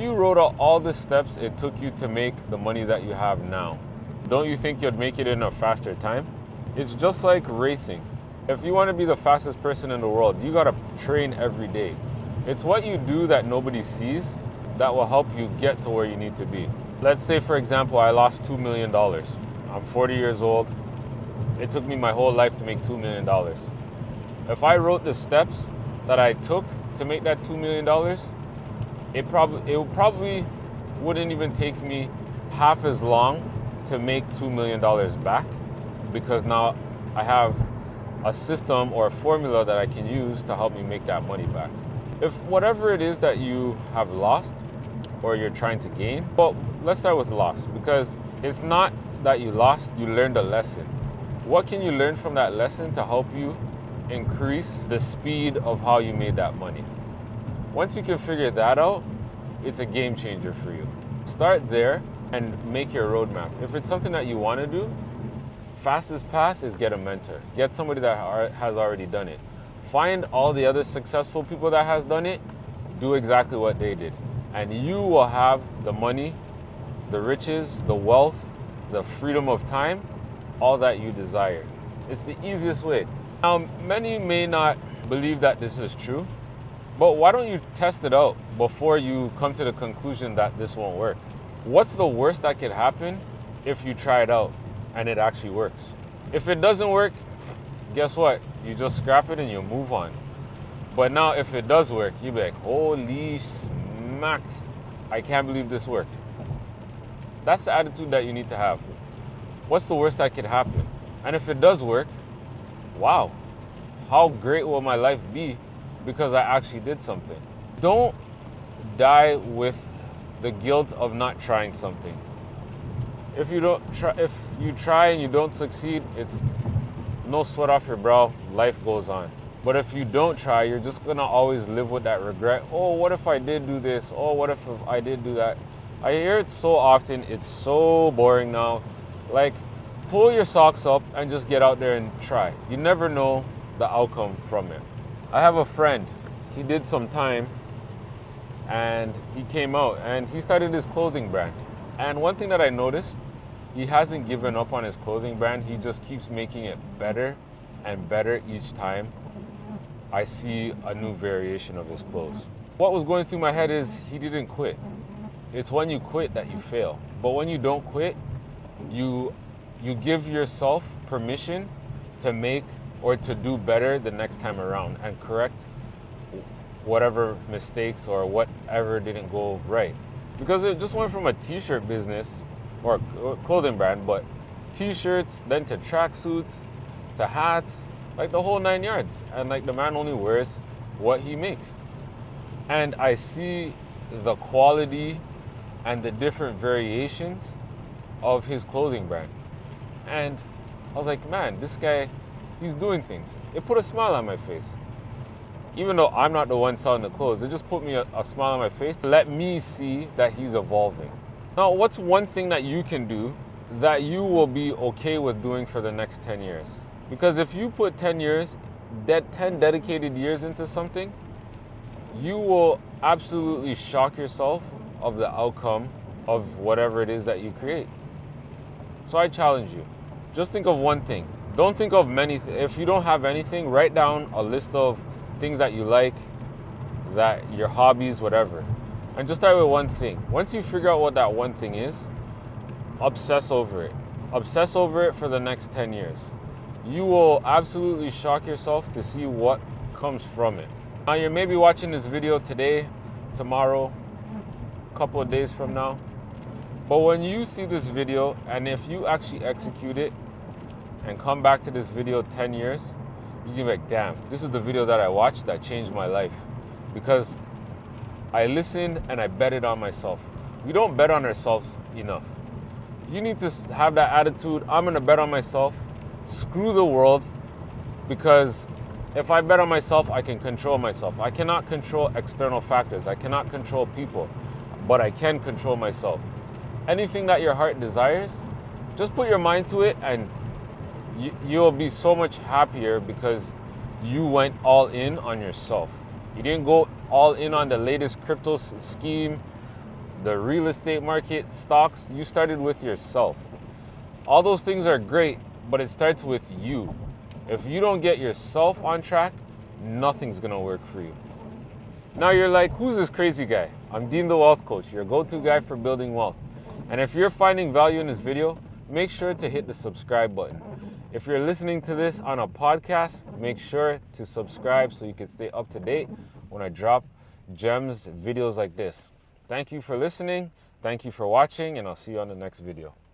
you wrote out all the steps it took you to make the money that you have now, don't you think you'd make it in a faster time? It's just like racing. If you want to be the fastest person in the world, you gotta train every day. It's what you do that nobody sees that will help you get to where you need to be. Let's say, for example, I lost $2 million. I'm 40 years old. It took me my whole life to make $2 million. If I wrote the steps that I took to make that $2 million, it probably wouldn't even take me half as long to make $2 million back, because now I have a system or a formula that I can use to help me make that money back. If whatever it is that you have lost or you're trying to gain, well, let's start with loss, because it's not that you lost, you learned a lesson. What can you learn from that lesson to help you increase the speed of how you made that money? Once you can figure that out, it's a game changer for you. Start there and make your roadmap. If it's something that you want to do, fastest path is get a mentor. Get somebody that has already done it. Find all the other successful people that has done it, do exactly what they did. And you will have the money, the riches, the wealth, the freedom of time, all that you desire. It's the easiest way. Now, many may not believe that this is true, but why don't you test it out before you come to the conclusion that this won't work? What's the worst that could happen if you try it out and it actually works? If it doesn't work, guess what? You just scrap it and you move on. But now if it does work, you'll be like, holy smacks, I can't believe this worked. That's the attitude that you need to have. What's the worst that could happen? And if it does work, wow, how great will my life be because I actually did something. Don't die with the guilt of not trying something. If you try and you don't succeed, it's no sweat off your brow, life goes on. But if you don't try, you're just gonna always live with that regret. Oh, what if I did do this? Oh, what if I did do that? I hear it so often, it's so boring now. Like, pull your socks up and just get out there and try. You never know the outcome from it. I have a friend, he did some time and he came out and he started his clothing brand. And one thing that I noticed, he hasn't given up on his clothing brand. He just keeps making it better and better each time I see a new variation of his clothes. What was going through my head is he didn't quit. It's when you quit that you fail. But when you don't quit, you give yourself permission to make or to do better the next time around and correct whatever mistakes or whatever didn't go right. Because it just went from a t-shirt business or a clothing brand, but t-shirts, then to tracksuits, to hats, like the whole 9 yards. And like the man only wears what he makes. And I see the quality and the different variations of his clothing brand. And I was like, man, this guy, he's doing things. It put a smile on my face. Even though I'm not the one selling the clothes, it just put me a smile on my face to let me see that he's evolving. Now, what's one thing that you can do that you will be okay with doing for the next 10 years? Because if you put 10 dedicated years into something, you will absolutely shock yourself of the outcome of whatever it is that you create. So I challenge you, just think of one thing. Don't think of many. If you don't have anything, write down a list of things that you like, that your hobbies, whatever. And just start with one thing. Once you figure out what that one thing is, obsess over it. Obsess over it for the next 10 years. You will absolutely shock yourself to see what comes from it. Now you're maybe watching this video today, tomorrow, a couple of days from now. But when you see this video, and if you actually execute it and come back to this video 10 years, you can be like, damn, this is the video that I watched that changed my life. Because I listened and I betted on myself. We don't bet on ourselves enough. You need to have that attitude, I'm gonna bet on myself, screw the world, because if I bet on myself, I can control myself. I cannot control external factors. I cannot control people, but I can control myself. Anything that your heart desires, just put your mind to it and you'll be so much happier because you went all in on yourself. You didn't go all in on the latest crypto scheme the real estate market, stocks, you started with yourself. All those things are great, but it starts with you. If you don't get yourself on track, nothing's gonna work for you. Now you're like, who's this crazy guy? I'm Dean the Wealth Coach, your go-to guy for building wealth. And if you're finding value in this video, make sure to hit the subscribe button. If you're listening to this on a podcast, make sure to subscribe so you can stay up to date when I drop gems, videos like this. Thank you for listening. Thank you for watching, and I'll see you on the next video.